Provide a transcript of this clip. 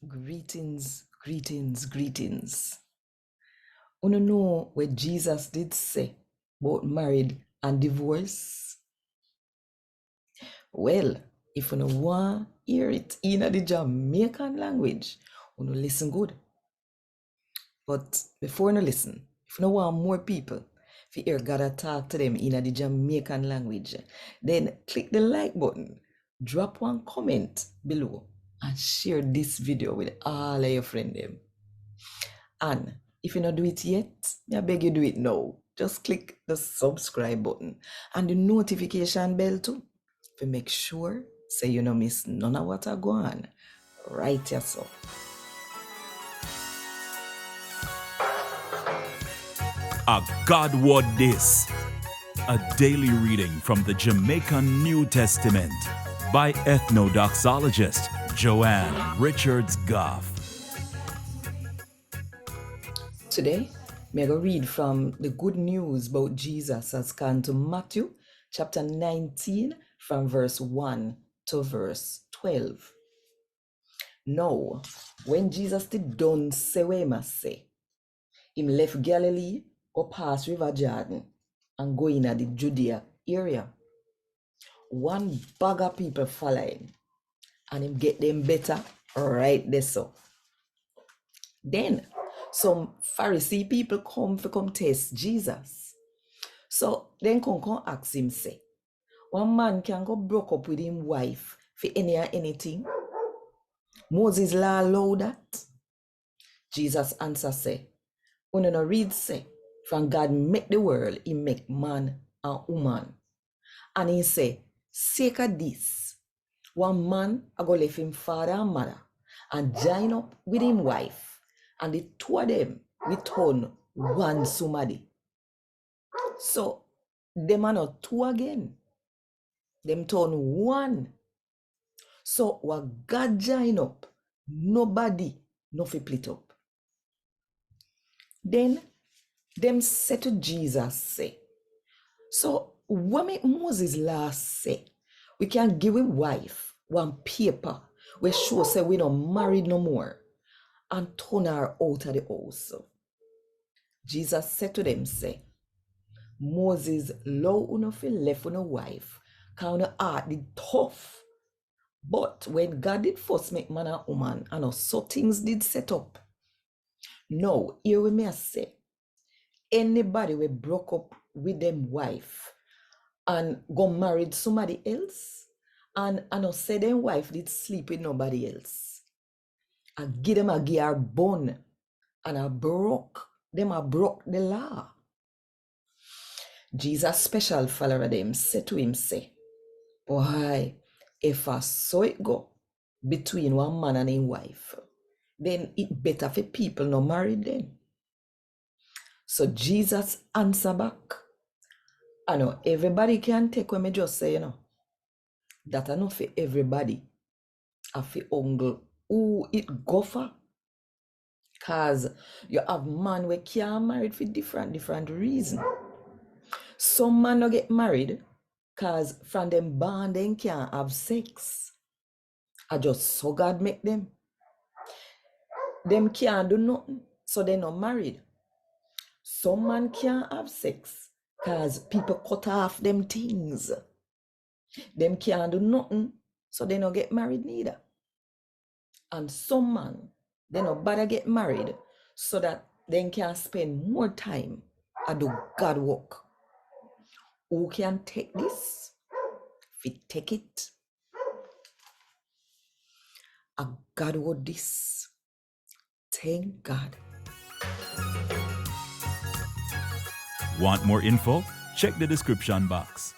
Greetings, greetings, greetings. Wanna know what Jesus did say about married and divorce? Well, if you want to hear it in the Jamaican language, you listen good. But before you listen, if you want more people to hear God talk to them in the Jamaican language, then click the like button, drop one comment below, and share this video with all of your friends. And if you not do it yet, I beg you do it now. Just click the subscribe button and the notification bell too to make sure so you don't miss none of what I go on right yourself. A God Word This, a daily reading from the Jamaican New Testament by Ethnodoxologist Joanne Richards Goffe. Today, I'm going to read from the good news about Jesus as come to Matthew chapter 19 from verse 1 to verse 12. Now, when Jesus did done say what he must say, him left Galilee, go past River Jordan, and go in at the Judea area. One bag of people following, and him get them better right there so. Then some Pharisee people come test Jesus. So then come ask him say, one man can go broke up with him wife for any or anything. Moses law allow that. Jesus answer say, when you read say, from God make the world, he make man and woman. And he say, sake of this, one man I go left him father and mother and join up with him wife, and the two of them we turn one somebody. So them are not two again. Them turn one. So what God join up, nobody no fi split up. Then them say to Jesus say, so what make Moses last say? We can give a wife one paper where show say we not married no more and turn her out of the house. Jesus said to them say, Moses low uno fi left uno wife, cause uno heart did tough. But when God did first make man and woman, and so things did set up. Now, here we may say, anybody we broke up with them wife and go married somebody else, and say them wife did sleep with nobody else, I give them a gear bone, and I broke the law. Jesus special follower them said to him say, boy, if I saw it go between one man and his wife, then it better for people not married them. So Jesus answer back, I know everybody can take what me just say, that I know for everybody, I feel uncle who it Goffe. Cause you have man we can't married for different reasons. Some man no get married cause from them born they can't have sex. I just so God make them. Them can't do nothing, so they not married. Some man can't have sex cause people cut off them things. Them can't do nothing, so they not get married neither. And some man, they not better get married so that they can spend more time and do God work. Who can take this? If we take it, a God word this. Thank God. Want more info? Check the description box.